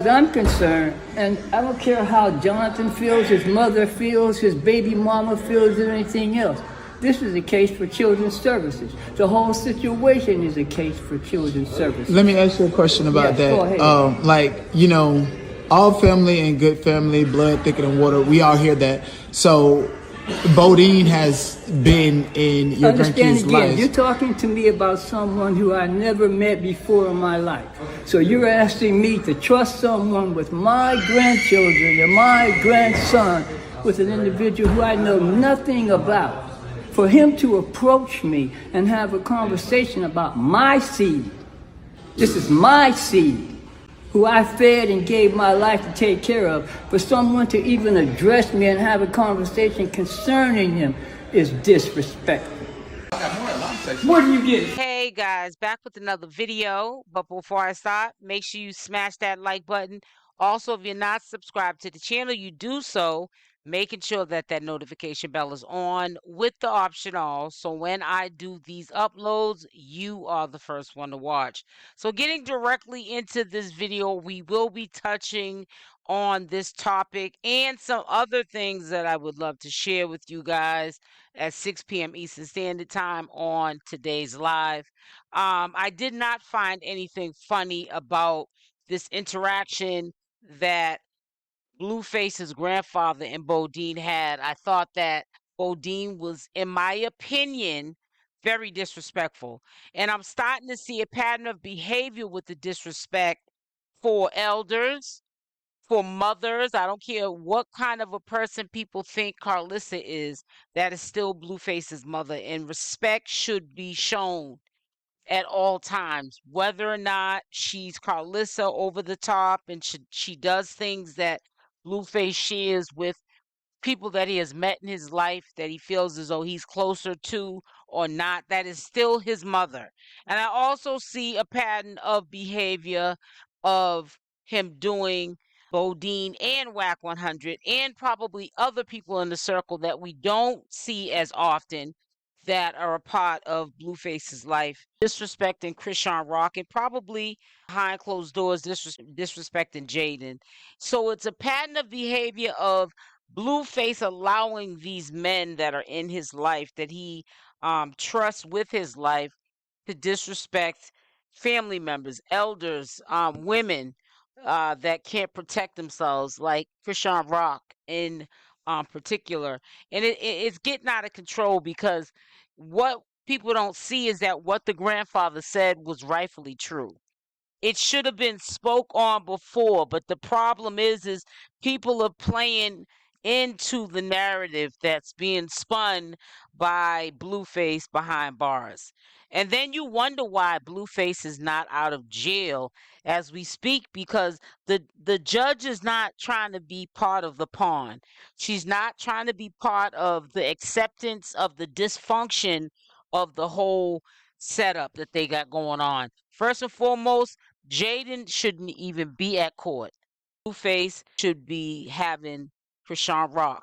I'm concerned, and I don't care how Jonathan feels, his mother feels, his baby mama feels, or anything else. This is a case for children's services. The whole situation is a case for children's services. Let me ask you a question about that. Go ahead. Like, you know, all family and good family, blood thicker than water. We all hear that. So 𝗪𝗪𝗪 has been in your grandkids' life. You're talking to me about someone who I never met before in my life. So you're asking me to trust someone with my grandchildren and my grandson with an individual who I know nothing about. For him to approach me and have a conversation about my seed. This is my seed, who I fed and gave my life to take care of. For someone to even address me and have a conversation concerning him is disrespectful. What do you get? Hey guys, back with another video. But before I start, make sure you smash that like button. Also, if you're not subscribed to the channel, you do so, making sure that that notification bell is on with the option all. So when I do these uploads, you are the first one to watch. So getting directly into this video, we will be touching on this topic and some other things that I would love to share with you guys at 6 p.m. Eastern Standard Time on today's live. I did not find anything funny about this interaction that Blueface's grandfather and 𝗪𝗪𝗪 had. I thought that 𝗪𝗪𝗪 was, in my opinion, very disrespectful. And I'm starting to see a pattern of behavior with the disrespect for elders, for mothers. I don't care what kind of a person people think 𝗪𝗪𝗪𝗧 is, that is still Blueface's mother. And respect should be shown at all times, whether or not she's 𝗪𝗪𝗪𝗧 over the top and she does things that Blueface shares with people that he has met in his life that he feels as though he's closer to or not. That is still his mother. And I also see a pattern of behavior of him doing 𝗪𝗪𝗪 and WAC 100 and probably other people in the circle that we don't see as often that are a part of Blueface's life, disrespecting CashApp and probably behind closed doors disrespecting Jaydain. So it's a pattern of behavior of Blueface allowing these men that are in his life, that he trusts with his life, to disrespect family members, elders, women that can't protect themselves, like CashApp in particular. And it's getting out of control because what people don't see is that what the grandfather said was rightfully true. It should have been spoke on before, but the problem is people are playing into the narrative that's being spun by Blueface behind bars. And then you wonder why Blueface is not out of jail as we speak, because the judge is not trying to be part of the pawn. She's not trying to be part of the acceptance of the dysfunction of the whole setup that they got going on. First and foremost, Jaydain shouldn't even be at court. Blueface should be having CashApp.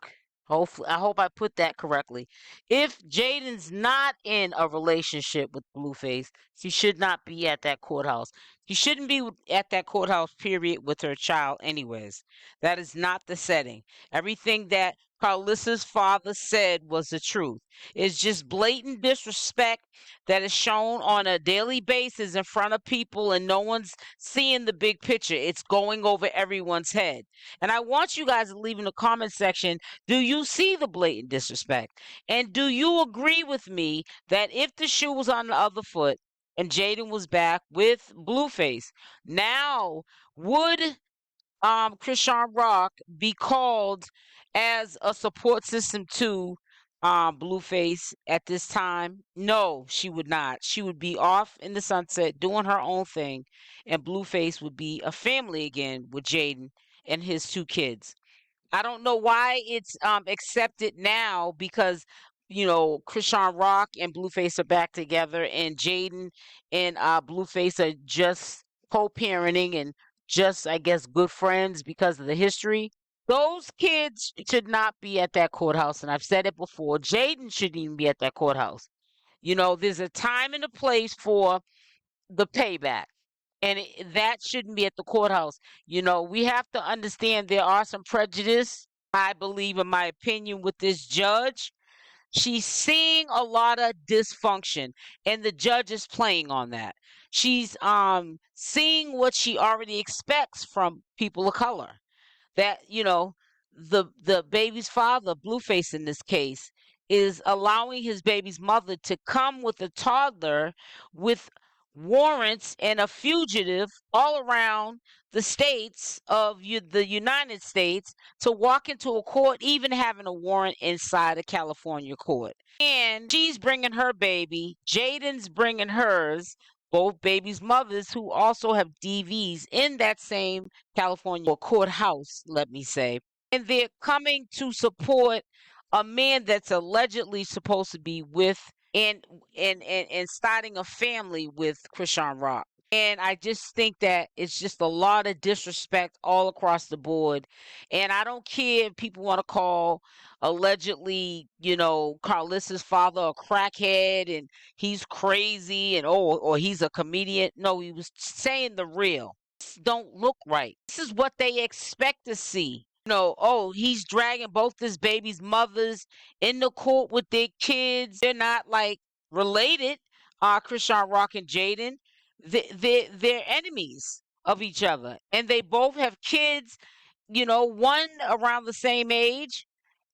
Hopefully, I hope I put that correctly. If Jaydain's not in a relationship with Blueface, she should not be at that courthouse. She shouldn't be at that courthouse, period, with her child anyways. That is not the setting. Everything that 𝗪𝗪𝗪𝗧's father said was the truth. It's just blatant disrespect that is shown on a daily basis in front of people, and no one's seeing the big picture. It's going over everyone's head. And I want you guys to leave in the comment section, do you see the blatant disrespect? And do you agree with me that if the shoe was on the other foot and Jaydain was back with Blueface, now would CashApp be called as a support system to Blueface at this time? No, she would not. She would be off in the sunset doing her own thing, and Blueface would be a family again with Jaydain and his 2 kids. I don't know why it's accepted now, because you know CashApp and Blueface are back together, and Jaydain and Blueface are just co-parenting and just, I guess, good friends because of the history. Those kids should not be at that courthouse, and I've said it before. Jaydain shouldn't even be at that courthouse. You know, there's a time and a place for the payback. And that shouldn't be at the courthouse. You know, we have to understand there are some prejudice, I believe, in my opinion, with this judge. She's seeing a lot of dysfunction, and the judge is playing on that. She's seeing what she already expects from people of color. That, you know, the baby's father, Blueface in this case, is allowing his baby's mother to come with a toddler with warrants and a fugitive all around the states of the United States to walk into a court, even having a warrant inside a California court. And she's bringing her baby, Jaydain's bringing hers, both babies' mothers who also have DVs in that same California courthouse, let me say. And they're coming to support a man that's allegedly supposed to be with and starting a family with Chrisean Rock. And I just think that it's just a lot of disrespect all across the board. And I don't care if people want to call allegedly, you know, Carlissa's father a crackhead and he's crazy and or he's a comedian. No, he was saying the real. This don't look right. This is what they expect to see. You know, oh, he's dragging both his baby's mothers in the court with their kids. They're not like related, Chrisean Rock and Jaydain. They're enemies of each other. And they both have kids, you know, one around the same age.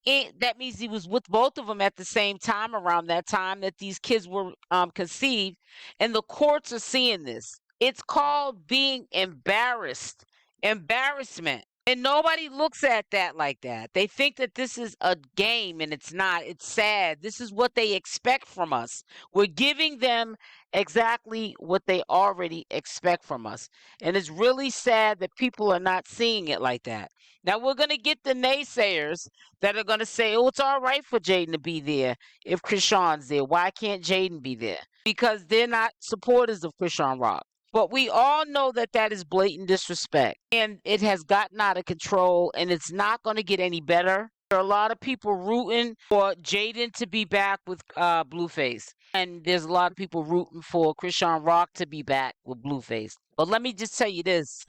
That means he was with both of them at the same time around that time that these kids were conceived. And the courts are seeing this. It's called being embarrassed, embarrassment. And nobody looks at that like that. They think that this is a game, and it's not. It's sad. This is what they expect from us. We're giving them exactly what they already expect from us. And it's really sad that people are not seeing it like that. Now, we're going to get the naysayers that are going to say, oh, it's all right for Jaydain to be there if Chrisean's there. Why can't Jaydain be there? Because they're not supporters of Chrisean Rock. But we all know that that is blatant disrespect, and it has gotten out of control, and it's not going to get any better. There are a lot of people rooting for Jaydain to be back with Blueface, and there's a lot of people rooting for Chrisean Rock to be back with Blueface. But let me just tell you this,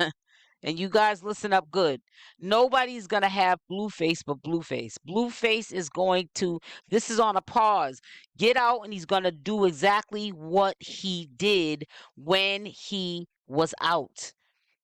and you guys listen up good. Nobody's going to have Blueface but Blueface. Blueface is going to, this is on a pause, get out, and he's going to do exactly what he did when he was out.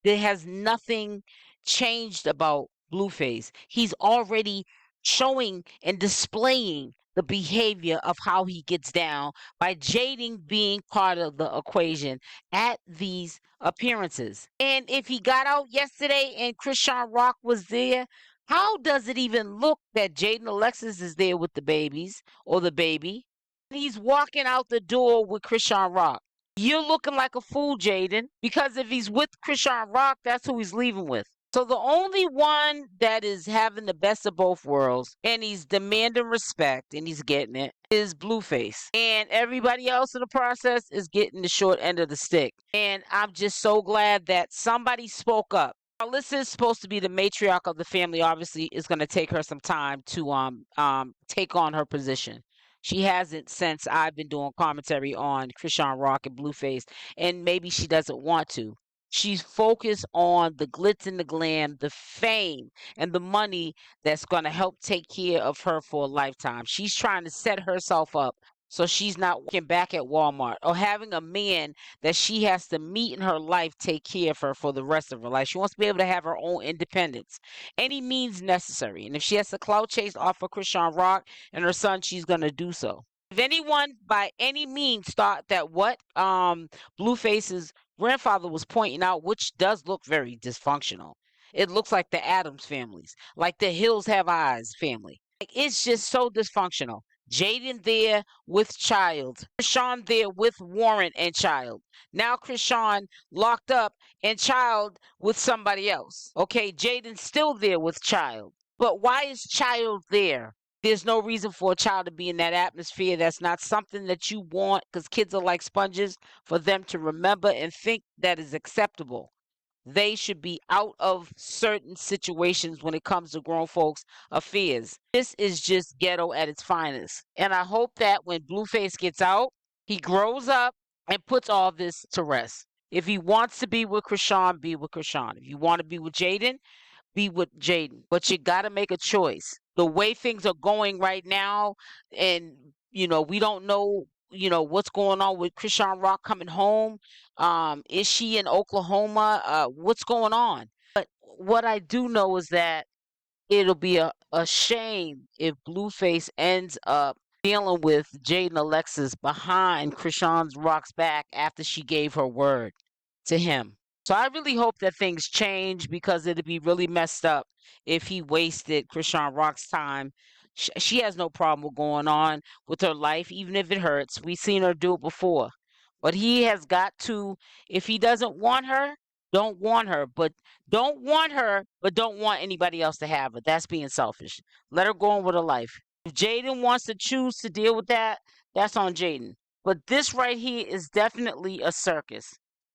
There has nothing changed about Blueface. He's already showing and displaying the behavior of how he gets down by Jaydain being part of the equation at these appearances. And if he got out yesterday and Chrisean Rock was there, how does it even look that Jaydain Alexis is there with the babies or the baby? He's walking out the door with Chrisean Rock. You're looking like a fool, Jaydain, because if he's with Chrisean Rock, that's who he's leaving with. So the only one that is having the best of both worlds, and he's demanding respect, and he's getting it, is Blueface. And everybody else in the process is getting the short end of the stick. And I'm just so glad that somebody spoke up. Alexis is supposed to be the matriarch of the family. Obviously, it's going to take her some time to take on her position. She hasn't since I've been doing commentary on Chrisean Rock and Blueface, and maybe she doesn't want to. She's focused on the glitz and the glam, the fame, and the money that's going to help take care of her for a lifetime. She's trying to set herself up so she's not working back at Walmart or having a man that she has to meet in her life take care of her for the rest of her life. She wants to be able to have her own independence, any means necessary. And if she has to clout chase off of Chrisean Rock and her son, she's going to do so. If anyone by any means thought that what Blueface's grandfather was pointing out, which does look very dysfunctional, it looks like the Addams families, like the Hills Have Eyes family. Like, it's just so dysfunctional. Jaydain there with child. Chrisean there with warrant and child. Now Chrisean locked up and child with somebody else. Okay, Jaydain's still there with child. But why is child there? There's no reason for a child to be in that atmosphere. That's not something that you want, because kids are like sponges, for them to remember and think that is acceptable. They should be out of certain situations when it comes to grown folks' affairs. This is just ghetto at its finest. And I hope that when Blueface gets out, he grows up and puts all this to rest. If he wants to be with Chrisean, be with Chrisean. If you want to be with Jaydain, be with Jaydain. But you got to make a choice. The way things are going right now, and we don't know, what's going on with Chrisean Rock coming home. Is she in Oklahoma? What's going on? But what I do know is that it'll be a shame if Blueface ends up dealing with Jaydain Alexis behind Chrisean Rock's back after she gave her word to him. So I really hope that things change, because it'd be really messed up if he wasted Chrisean Rock's time. She has no problem with going on with her life, even if it hurts. We've seen her do it before. But he has got to, if he doesn't want her, don't want her. But don't want her, but don't want anybody else to have her. That's being selfish. Let her go on with her life. If Jaydain wants to choose to deal with that, that's on Jaydain. But this right here is definitely a circus.